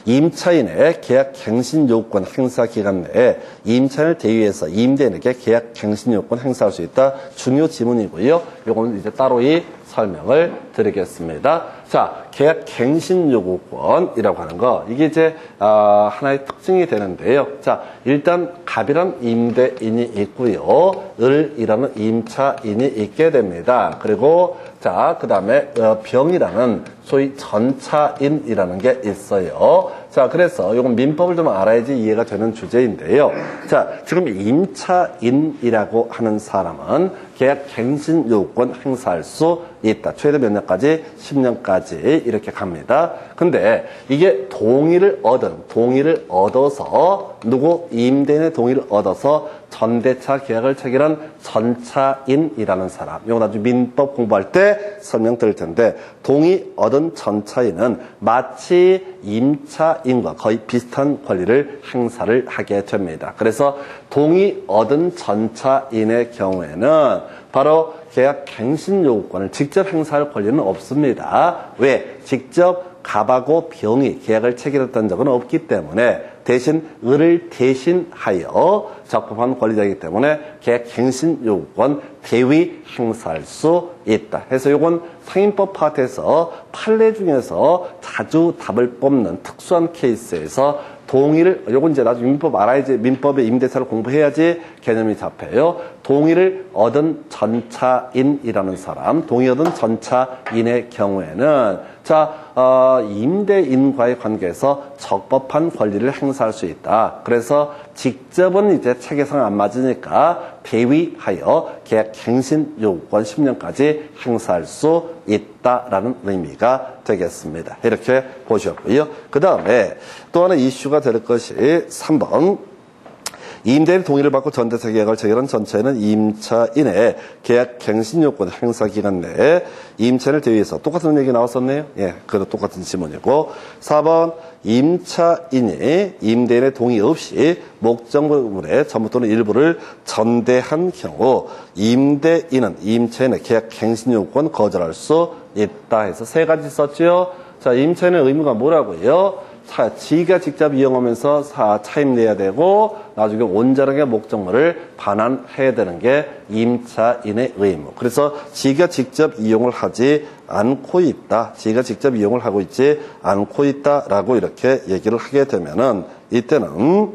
임차인의 계약 갱신 요구권 행사 기간 내에 임차인을 대위해서 임대인에게 계약 갱신 요구권 행사할 수 있다. 중요 지문이고요. 요거는 이제 따로 설명을 드리겠습니다. 자, 계약 갱신 요구권이라고 하는 거, 이게 이제 하나의 특징이 되는데요. 자, 일단 갑이란 임대인이 있고요. 을이라는 임차인이 있게 됩니다. 그리고 자, 그 다음에 병이라는 소위 전차인이라는 게 있어요. 자, 그래서 이건 민법을 좀 알아야지 이해가 되는 주제인데요. 자, 지금 임차인이라고 하는 사람은 계약 갱신 요구권 행사할 수 있다. 최대 몇 년까지? 10년까지 이렇게 갑니다. 근데 이게 동의를 얻어서 누구? 임대인의 동의를 얻어서 전대차 계약을 체결한 전차인이라는 사람. 이거 나중에 민법 공부할 때 설명드릴 텐데, 동의 얻은 전차인은 마치 임차인과 거의 비슷한 권리를 행사를 하게 됩니다. 그래서 동의 얻은 전차인의 경우에는 바로 계약 갱신 요구권을 직접 행사할 권리는 없습니다. 왜? 직접 갑하고 병이 계약을 체결했던 적은 없기 때문에 대신 을을 대신하여 적법한 권리자이기 때문에 계약 갱신 요구권 대위 행사할 수 있다. 그래서 이건 상임법 파트에서 판례 중에서 자주 답을 뽑는 특수한 케이스에서 동의를, 요건 이제 나중에 민법 알아야지, 민법의 임대차를 공부해야지 개념이 잡혀요. 동의를 얻은 전차인이라는 사람, 동의 얻은 전차인의 경우에는, 자, 임대인과의 관계에서 적법한 권리를 행사할 수 있다. 그래서 직접은 이제 체계상 안 맞으니까 대위하여 계약 갱신 요구권 10년까지 행사할 수 있다라는 의미가 되겠습니다. 이렇게 보셨고요. 그 다음에 또 하나 이슈가 될 것이 3번. 임대인의 동의를 받고 전대차 계약을 체결한 전차인은 임차인의 계약 갱신 요건 행사 기간 내에 임차인을 대위해서, 똑같은 얘기 나왔었네요. 예, 그래도 똑같은 지문이고. 4번, 임차인이 임대인의 동의 없이 목적물의 전부 또는 일부를 전대한 경우 임대인은 임차인의 계약 갱신 요건 거절할 수 있다 해서 세 가지 썼죠. 자, 임차인의 의무가 뭐라고요? 지가 직접 이용하면서 차임 내야 되고 나중에 온전하게 목적물을 반환해야 되는 게 임차인의 의무. 그래서 지가 직접 이용을 하지 않고 있다. 지가 직접 이용을 하고 있지 않고 있다라고 이렇게 얘기를 하게 되면은 이때는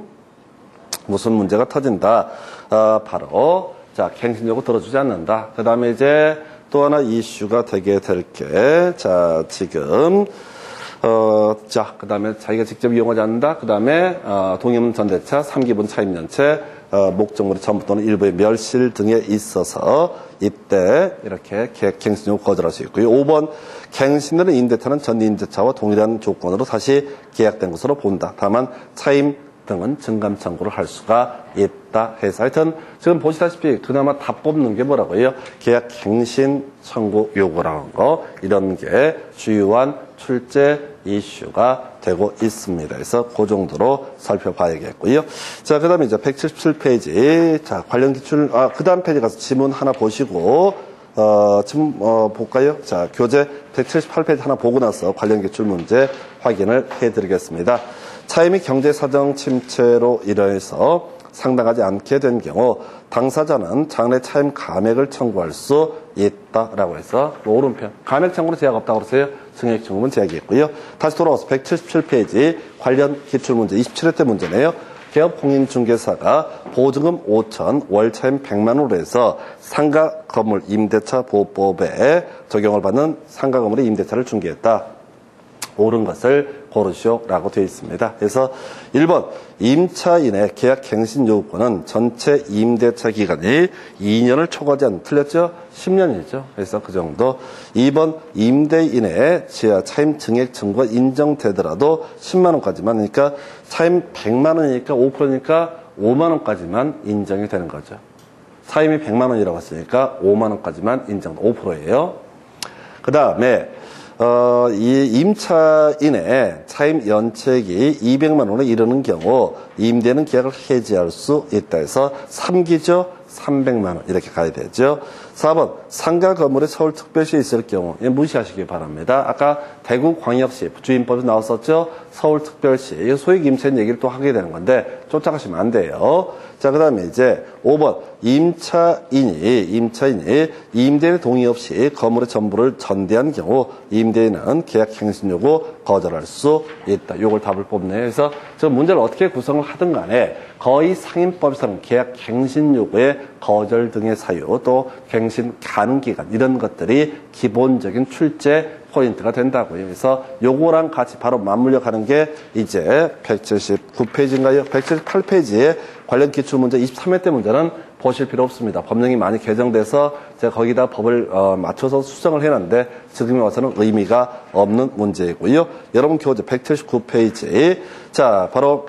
무슨 문제가 터진다. 바로 자, 갱신 요구 들어주지 않는다. 그 다음에 이제 또 하나 이슈가 되게 될 게, 자, 지금 자, 그 다음에 자기가 직접 이용하지 않는다. 그 다음에 동의 없는 전대차, 3기분 차임연체, 목적물의 전부 또는 일부의 멸실 등에 있어서 이때 이렇게 갱신 요구 거절할 수 있고요. 5번, 갱신되는 임대차는 전 임대차와 동일한 조건으로 다시 계약된 것으로 본다. 다만 차임 등은 증감 청구를 할 수가 있다 해서 하여튼 지금 보시다시피 그나마 다 뽑는 게 뭐라고요? 계약 갱신 청구 요구라는 거 이런 게 주요한 출제 이슈가 되고 있습니다. 그래서 그 정도로 살펴봐야겠고요. 자, 그 다음에 이제 177페이지. 자, 관련 기출, 그 다음 페이지 가서 지문 하나 보시고, 지금, 볼까요? 자, 교재 178페이지 하나 보고 나서 관련 기출 문제 확인을 해드리겠습니다. 차임 및 경제사정 침체로 인해서 상당하지 않게 된 경우 당사자는 장래 차임 감액을 청구할 수 있다라고 해서 오른편 감액 청구는 제약 없다고 그러세요. 증액 청구는 제약이 있고요. 다시 돌아와서 177페이지 관련 기출문제 27회 때 문제네요. 개업공인중개사가 보증금 5천, 월차임 100만 원으로 해서 상가 건물 임대차 보호법에 적용을 받는 상가 건물의 임대차를 중개했다. 옳은 것을 고르시오라고 되어 있습니다. 그래서 1번 임차인의 계약 갱신 요구권은 전체 임대차 기간이 2년을 초과하지 않는 틀렸죠? 10년이죠. 그래서 그 정도. 2번 임대인의 지하 차임 증액 청구가 인정되더라도 10만 원까지만 그러니까 차임 100만 원이니까 5%니까 5만 원까지만 인정이 되는 거죠. 차임이 100만 원이라고 했으니까 5만 원까지만 인정 5%예요. 그 다음에 이 임차인의 차임 연체액이 200만 원에 이르는 경우 임대는 계약을 해지할 수 있다 해서 3기죠. 300만 원 이렇게 가야 되죠. 4번 상가 건물에 서울특별시에 있을 경우 무시하시기 바랍니다. 아까 대구광역시 주임법에 나왔었죠. 서울특별시 소액 임차인 얘기를 또 하게 되는 건데 쫓아가시면 안 돼요. 자, 그 다음에 이제 5번 임차인이 임대인의 동의 없이 건물의 전부를 전대한 경우 임대인은 계약 갱신 요구 거절할 수 있다. 요걸 답을 뽑네요. 그래서 저 문제를 어떻게 구성을 하든 간에 거의 상임법에서는 계약 갱신 요구의 거절 등의 사유 또 갱신 가능 기간 이런 것들이 기본적인 출제 포인트가 된다고요. 그래서 요거랑 같이 바로 맞물려 가는 게 이제 179페이지인가요? 178페이지에 관련 기출문제 23회 때 문제는 보실 필요 없습니다. 법령이 많이 개정돼서 제가 거기다 법을 맞춰서 수정을 해놨는데 지금에 와서는 의미가 없는 문제이고요. 여러분 교재 179페이지 자 바로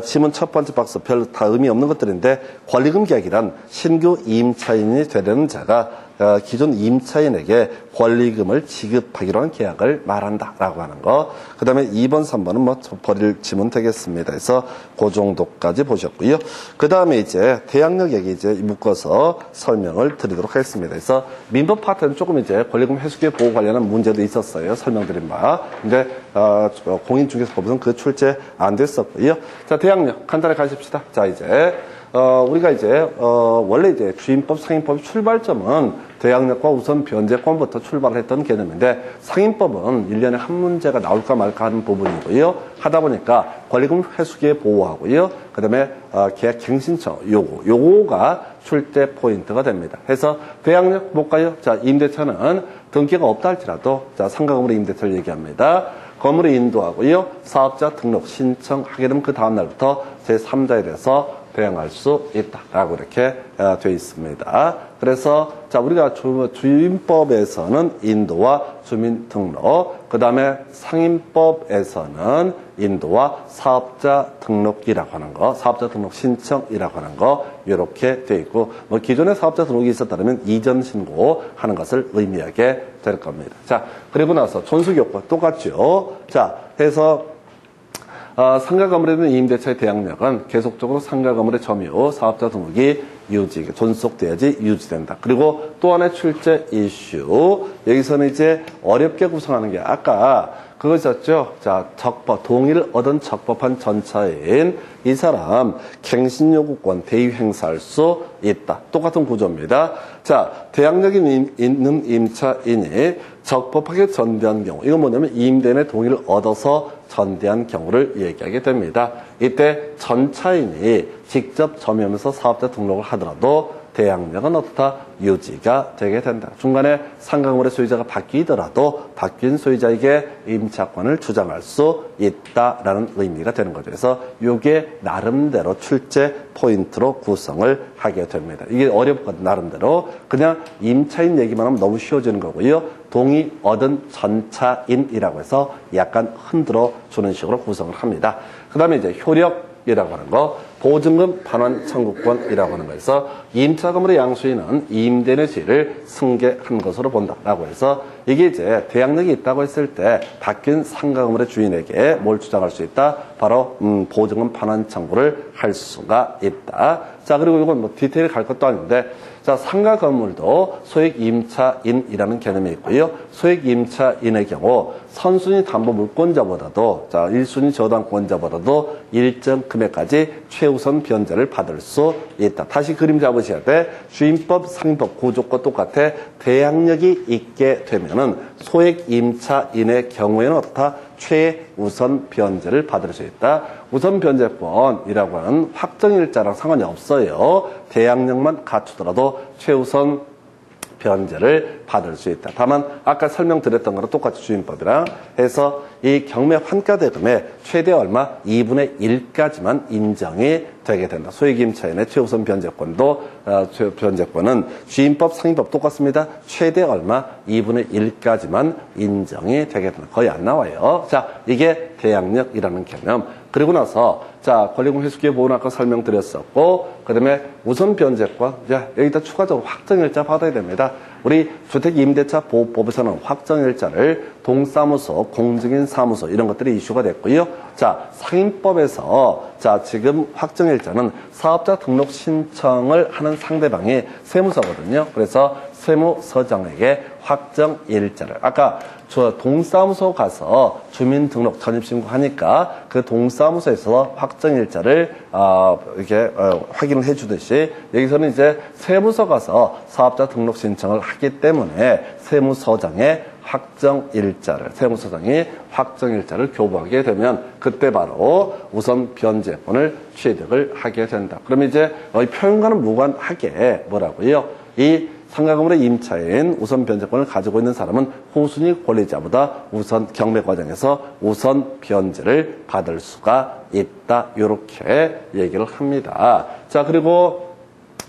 지문 첫 번째 박스 별 다 의미 없는 것들인데 권리금 계약이란 신규 임차인이 되려는 자가 기존 임차인에게 권리금을 지급하기로 한 계약을 말한다라고 하는 거. 그 다음에 2번, 3번은 뭐 버릴 지문 되겠습니다. 그래서 그 정도까지 보셨고요. 그 다음에 이제 대항력 얘기 이제 묶어서 설명을 드리도록 하겠습니다. 그래서 민법 파트는 조금 이제 권리금 회수기획 보호 관련한 문제도 있었어요. 설명드린 바. 근데 공인중개사법은 그 출제 안 됐었고요. 자, 대항력 간단히 가십시다. 자, 이제 우리가 이제 원래 이제 주임법, 상임법의 출발점은 대항력과 우선 변제권부터 출발했던 개념인데 상임법은 1년에 한 문제가 나올까 말까 하는 부분이고요. 하다 보니까 권리금 회수기에 보호하고요. 그 다음에 계약 갱신청 요거가 출제 포인트가 됩니다. 그래서 대항력 볼까요? 자, 임대차는 등기가 없다 할지라도 자, 상가 건물의 임대차를 얘기합니다. 건물을 인도하고요. 사업자 등록 신청하게 되면 그 다음 날부터 제3자에 대해서 대항할 수 있다라고 이렇게 되어 있습니다. 그래서 자 우리가 주임법에서는 인도와 주민 등록, 그 다음에 상임법에서는 인도와 사업자 등록이라고 하는 거, 사업자 등록 신청이라고 하는 거 이렇게 되어 있고 뭐 기존에 사업자 등록이 있었다면 이전 신고하는 것을 의미하게 될 겁니다. 자 그리고 나서 존속요건 똑같죠. 자 해서 상가 건물에 있는 임대차의 대항력은 계속적으로 상가 건물의 점유, 사업자 등록이 존속돼야지 유지된다. 그리고 또 하나의 출제 이슈. 여기서는 이제 어렵게 구성하는 게 아까 그거 있었죠. 자, 동의를 얻은 적법한 전차인 이 사람 갱신 요구권 대의 행사할 수 있다. 똑같은 구조입니다. 자, 대항력이 있는 임차인이 적법하게 전대한 경우, 이건 뭐냐면 임대인의 동의를 얻어서 전대한 경우를 얘기하게 됩니다. 이때 전차인이 직접 점유하면서 사업자 등록을 하더라도 대항력은 어떻다? 유지가 되게 된다. 중간에 상가 건물의 소유자가 바뀌더라도 바뀐 소유자에게 임차권을 주장할 수 있다라는 의미가 되는 거죠. 그래서 이게 나름대로 출제 포인트로 구성을 하게 됩니다. 이게 어렵거든, 나름대로. 그냥 임차인 얘기만 하면 너무 쉬워지는 거고요. 동의 얻은 전차인이라고 해서 약간 흔들어 주는 식으로 구성을 합니다. 그 다음에 이제 효력이라고 하는 거, 보증금 반환 청구권이라고 하는 거에서 임차 건물의 양수인은 임대인의 지위를 승계한 것으로 본다라고 해서 이게 이제 대항력이 있다고 했을 때 바뀐 상가 건물의 주인에게 뭘 주장할 수 있다? 바로 보증금 반환 청구를 할 수가 있다. 자, 그리고 이건 뭐 디테일 갈 것도 아닌데, 자, 상가 건물도 소액 임차인이라는 개념이 있고요. 소액 임차인의 경우 선순위 담보 물권자보다도, 자, 1순위 저당권자보다도 일정 금액까지 최우선 변제를 받을 수 있다. 다시 그림 잡으셔야 돼. 주임법, 상법, 구조과 똑같아. 대항력이 있게 되면은 소액 임차인의 경우에는 어떻다? 최우선 변제를 받을 수 있다. 우선 변제권이라고 하는 확정일자랑 상관이 없어요. 대항력만 갖추더라도 최우선 변제를 받을 수 있다. 다만 아까 설명드렸던 거랑 똑같이 주임법이랑 해서 이 경매 환가대금의 최대 얼마? 2분의 1까지만 인정이 되게 된다. 소액임차인의 최우선 변제권도 변제권은 주임법, 상임법 똑같습니다. 최대 얼마? 2분의 1까지만 인정이 되게 된다. 거의 안 나와요. 자, 이게 대항력이라는 개념. 그리고 나서 자, 권리금 회수기의 보호는 아까 설명드렸었고, 그 다음에 우선 변제권, 자, 여기다 추가적으로 확정일자 받아야 됩니다. 우리 주택임대차 보호법에서는 확정일자를 동사무소, 공증인 사무소 이런 것들이 이슈가 됐고요. 자, 상임법에서 자, 지금 확정일자는 사업자 등록 신청을 하는 상대방이 세무서거든요. 그래서 세무서장에게 확정일자를, 아까 저 동사무소 가서 주민등록 전입신고하니까 그 동사무소에서 확정일자를 이렇게 확인을 해주듯이 여기서는 이제 세무서 가서 사업자 등록 신청을 하기 때문에 세무서장의 세무서장이 확정일자를 교부하게 되면 그때 바로 우선 변제권을 취득을 하게 된다. 그럼 이제 이 표현과는 무관하게 뭐라고요? 이 상가 건물의 임차인 우선 변제권을 가지고 있는 사람은 후순위 권리자보다 우선 경매 과정에서 우선 변제를 받을 수가 있다. 이렇게 얘기를 합니다. 자, 그리고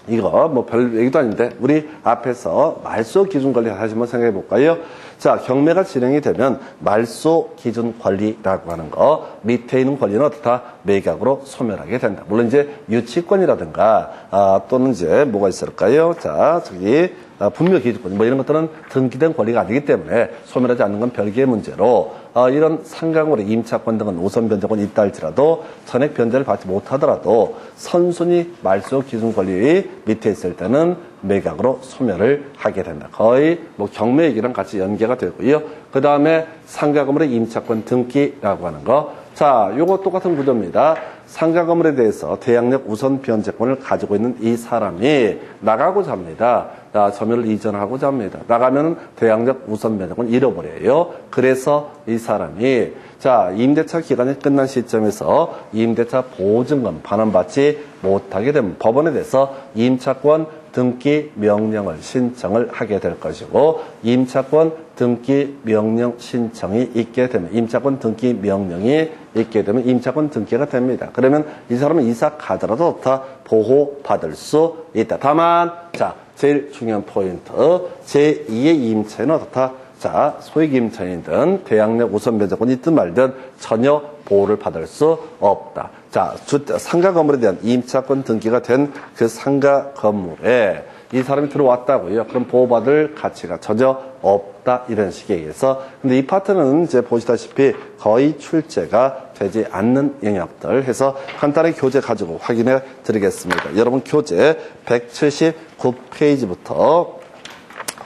이거 뭐 별 얘기도 아닌데 우리 앞에서 말소 기준 권리 다시 한번 생각해 볼까요? 자, 경매가 진행이 되면 말소 기준 권리라고 하는 거 밑에 있는 권리는 어떻다? 매각으로 소멸하게 된다. 물론 이제 유치권이라든가 또는 이제 뭐가 있을까요? 자, 저기 분묘 기준권 뭐 이런 것들은 등기된 권리가 아니기 때문에 소멸하지 않는 건 별개의 문제로 이런 상가건물의 임차권 등은 우선 변제권이 있다 할지라도 전액 변제를 받지 못하더라도 선순위 말소 기준 권리 밑에 있을 때는 매각으로 소멸을 하게 된다. 거의 뭐 경매 얘기랑 같이 연계가 되고요. 그 다음에 상가 건물의 임차권 등기라고 하는 거. 자, 요거 똑같은 구조입니다. 상가 건물에 대해서 대항력 우선 변제권을 가지고 있는 이 사람이 나가고자 합니다. 점유를 이전하고자 합니다. 나가면 대항력 우선 변제권 잃어버려요. 그래서 이 사람이 자, 임대차 기간이 끝난 시점에서 임대차 보증금 반환받지 못하게 되면 법원에 대해서 임차권 등기 명령을 신청을 하게 될 것이고, 임차권 등기 명령 신청이 있게 되면, 임차권 등기 명령이 있게 되면 임차권 등기가 됩니다. 그러면 이 사람은 이사 가더라도 다 보호받을 수 있다. 다만 자, 제일 중요한 포인트, 제2의 임차인은 어떻다? 자, 소액 임차인이든 대항력 우선 변제권이 있든 말든 전혀 보호를 받을 수 없다. 자, 상가 건물에 대한 임차권 등기가 된 그 상가 건물에 이 사람이 들어왔다고요. 그럼 보호받을 가치가 전혀 없다. 이런 식에 의해서. 근데 이 파트는 이제 보시다시피 거의 출제가 되지 않는 영역들 해서 간단히 교재 가지고 확인해 드리겠습니다. 여러분 교재 179페이지부터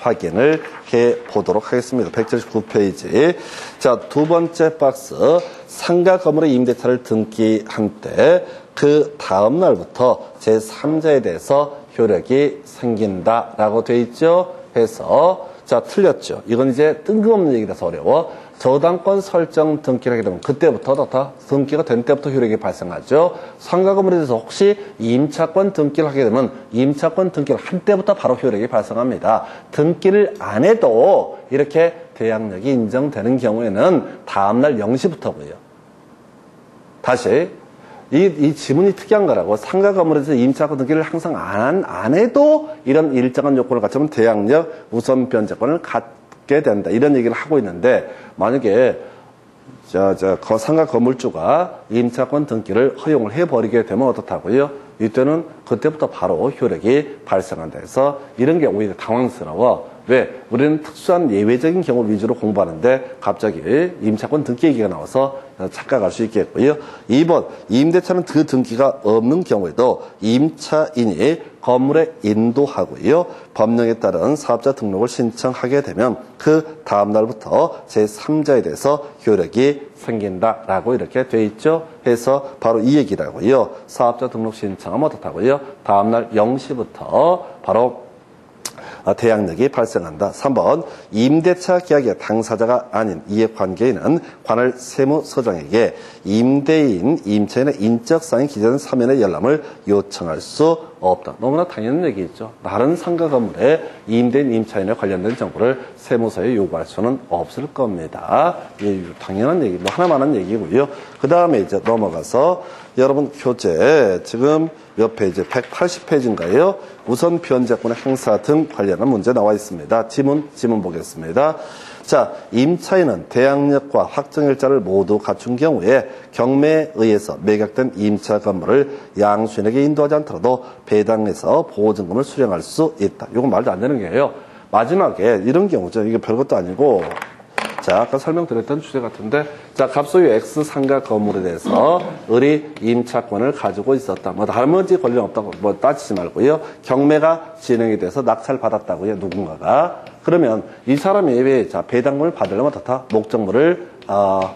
확인을 해 보도록 하겠습니다. 179페이지. 자, 두 번째 박스. 상가 건물의 임대차를 등기한 때 그 다음 날부터 제3자에 대해서 효력이 생긴다라고 돼 있죠. 해서 자, 틀렸죠. 이건 이제 뜬금없는 얘기라서 어려워. 저당권 설정 등기를 하게 되면 그때부터 다 등기가 된 때부터 효력이 발생하죠. 상가 건물에 대해서 혹시 임차권 등기를 하게 되면 임차권 등기를 한 때부터 바로 효력이 발생합니다. 등기를 안 해도 이렇게 대항력이 인정되는 경우에는 다음날 0시부터고요. 다시 이 지문이 특이한 거라고. 상가 건물에서 임차권 등기를 항상 안 해도 이런 일정한 요건을 갖추면 대항력 우선 변제권을 갖게 된다. 이런 얘기를 하고 있는데, 만약에 상가 건물주가 임차권 등기를 허용을 해버리게 되면 어떻다고요? 이때는 그때부터 바로 효력이 발생한다 해서 이런 게 오히려 당황스러워. 왜? 우리는 특수한 예외적인 경우 위주로 공부하는데 갑자기 임차권 등기 얘기가 나와서 착각할 수 있겠고요. 2번, 임대차는 그 등기가 없는 경우에도 임차인이 건물에 인도하고요. 법령에 따른 사업자 등록을 신청하게 되면 그 다음 날부터 제3자에 대해서 효력이 생긴다라고 이렇게 돼 있죠. 해서 바로 이 얘기라고요. 사업자 등록 신청하면 어떻다고요? 다음 날 0시부터 바로 대항력이 발생한다. 3번, 임대차 계약의 당사자가 아닌 이해관계인은 관할 세무서장에게 임대인, 임차인의 인적사항이 기재된 서면의 열람을 요청할 수 없다. 너무나 당연한 얘기죠. 다른 상가 건물에 임대인, 임차인에 관련된 정보를 세무서에 요구할 수는 없을 겁니다. 예, 당연한 얘기, 하나만한 얘기고요. 그 다음에 이제 넘어가서 여러분 교재 지금 몇 페이지? 180페이지인가요? 우선 변제권의 행사 등 관련한 문제 나와 있습니다. 지문 보겠습니다. 자, 임차인은 대항력과 확정일자를 모두 갖춘 경우에 경매에 의해서 매각된 임차 건물을 양수인에게 인도하지 않더라도 배당해서 보증금을 수령할 수 있다. 이건 말도 안 되는 게예요. 마지막에 이런 경우죠. 이게 별것도 아니고, 자, 아까 설명드렸던 주제 같은데, 자, 갑소유 X 상가 건물에 대해서 을이 임차권을 가지고 있었다. 뭐 다른 문제 권리 없다고 뭐 따지지 말고요. 경매가 진행이 돼서 낙찰 받았다고요. 누군가가. 그러면 이 사람이 왜 배당금을 받으려면 어떻다? 목적물을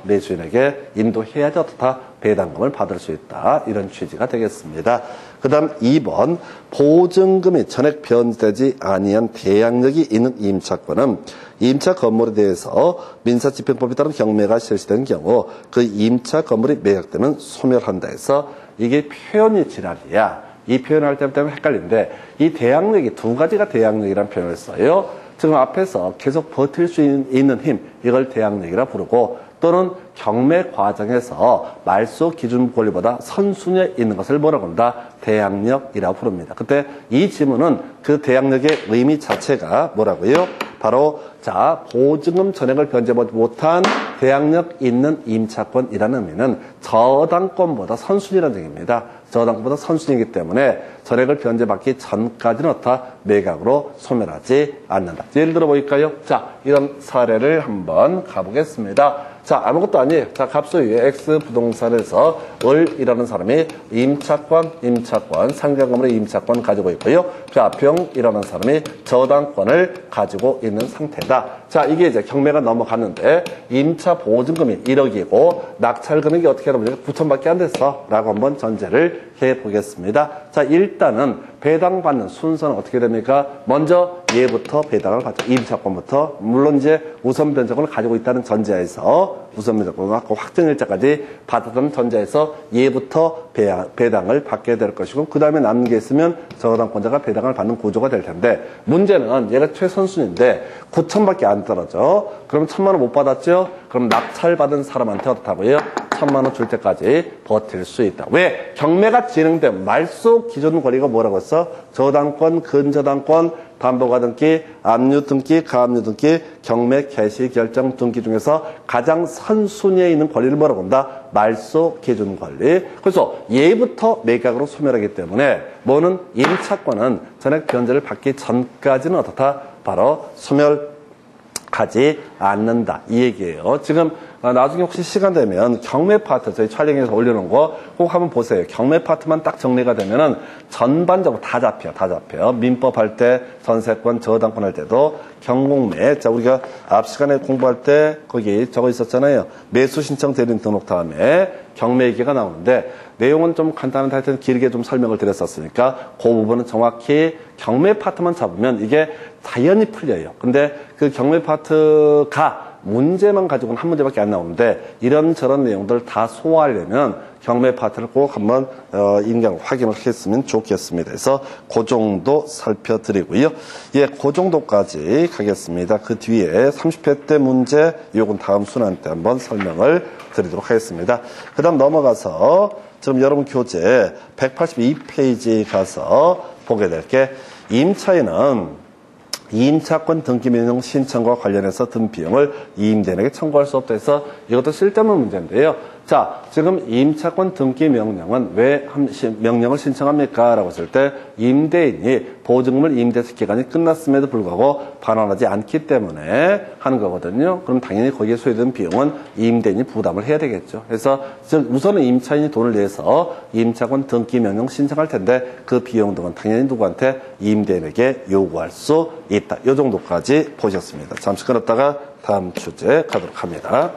매수인에게 인도해야지 어떻다? 배당금을 받을 수 있다. 이런 취지가 되겠습니다. 그 다음 2번, 보증금이 전액 변제되지 아니한 대항력이 있는 임차권은 임차 건물에 대해서 민사집행법에 따른 경매가 실시된 경우 그 임차 건물이 매각되면 소멸한다 해서 이게 표현이 지랄이야. 이 표현을 할 때부터 헷갈리는데 이 대항력이 두 가지가 대항력이라는 표현을 써요. 지금 앞에서 계속 버틸 수 있는 힘, 이걸 대항력이라 부르고 또는 경매 과정에서 말소 기준 권리보다 선순위에 있는 것을 뭐라고 한다? 대항력이라고 부릅니다. 그때 이 지문은 그 대항력의 의미 자체가 뭐라고요? 바로 보증금 전액을 변제하지 못한 대항력 있는 임차권이라는 의미는 저당권보다 선순위라는 얘기입니다. 저당권보다 선순위이기 때문에 전액을 변제받기 전까지는 어떻다? 매각으로 소멸하지 않는다. 예를 들어 볼까요? 자, 이런 사례를 한번 가보겠습니다. 자, 아무것도 아니에요. 자, 갑소유의 X 부동산에서 을이라는 사람이 임차권, 상가 건물의 임차권 가지고 있고요. 자, 병이라는 사람이 저당권을 가지고 있는 상태다. 자, 이게 이제 경매가 넘어갔는데 임차 보증금이 1억이고 낙찰 금액이 어떻게 하다 보니까 9천밖에 안 됐어. 라고 한번 전제를 해보겠습니다. 자, 일단은 배당받는 순서는 어떻게 됩니까? 먼저 얘부터 배당을 받죠. 임차권부터. 물론 이제 우선 변제권을 가지고 있다는 전제에서 우선 변제권을 갖고 확정일자까지 받았던 전제에서 얘부터 배당을 받게 될 것이고 그 다음에 남는 게 있으면 저당권자가 배당을 받는 구조가 될 텐데 문제는 얘가 최선순위인데 9천밖에 안 떨어져. 그럼 1,000만 원 못 받았죠? 그럼 낙찰 받은 사람한테 어떻다고요? 1,000만 원 줄 때까지 버틸 수 있다. 왜? 경매가 진행된 말소 기준 권리가 뭐라고 했어? 저당권, 근저당권, 담보가 등기, 압류 등기, 가압류 등기, 경매 개시 결정 등기 중에서 가장 선순위에 있는 권리를 뭐라고 한다? 말소 기준 권리. 그래서 얘부터 매각으로 소멸하기 때문에 뭐는 임차권은 전액 변제를 받기 전까지는 어떻다? 바로 소멸하지 않는다. 이 얘기예요. 지금 나중에 혹시 시간 되면 경매 파트 저희 촬영해서 올려놓은 거 꼭 한번 보세요. 경매 파트만 딱 정리가 되면은 전반적으로 다 잡혀. 민법 할 때, 전세권, 저당권 할 때도 경공매. 자, 우리가 앞 시간에 공부할 때 거기 적어 있었잖아요. 매수 신청 대리인 등록 다음에 경매 얘기가 나오는데 내용은 좀 간단한데 하여튼 길게 좀 설명을 드렸었으니까 그 부분은 정확히 경매 파트만 잡으면 이게 자연히 풀려요. 근데 그 경매 파트가 문제만 가지고는 한 문제밖에 안 나오는데 이런저런 내용들을 다 소화하려면 경매 파트를 꼭 한번 인강 확인을 했으면 좋겠습니다. 그래서 그 정도 살펴드리고요. 예, 그 정도까지 가겠습니다. 그 뒤에 30회 때 문제, 요건 다음 순환 때 한번 설명을 드리도록 하겠습니다. 그 다음 넘어가서 지금 여러분 교재 182페이지 가서 보게 될 게 임차인은 임차권 등기명령 신청과 관련해서 든 비용을 임대인에게 청구할 수 없다 해서 이것도 쓸데없는 문제인데요. 자, 지금 임차권 등기 명령은 왜 명령을 신청합니까? 라고 했을 때 임대인이 보증금을 임대차 기간이 끝났음에도 불구하고 반환하지 않기 때문에 하는 거거든요. 그럼 당연히 거기에 소요된 비용은 임대인이 부담을 해야 되겠죠. 그래서 우선은 임차인이 돈을 내서 임차권 등기 명령 신청할 텐데 그 비용 등은 당연히 누구한테? 임대인에게 요구할 수 있다. 이 정도까지 보셨습니다. 잠시 끊었다가 다음 주제 가도록 합니다.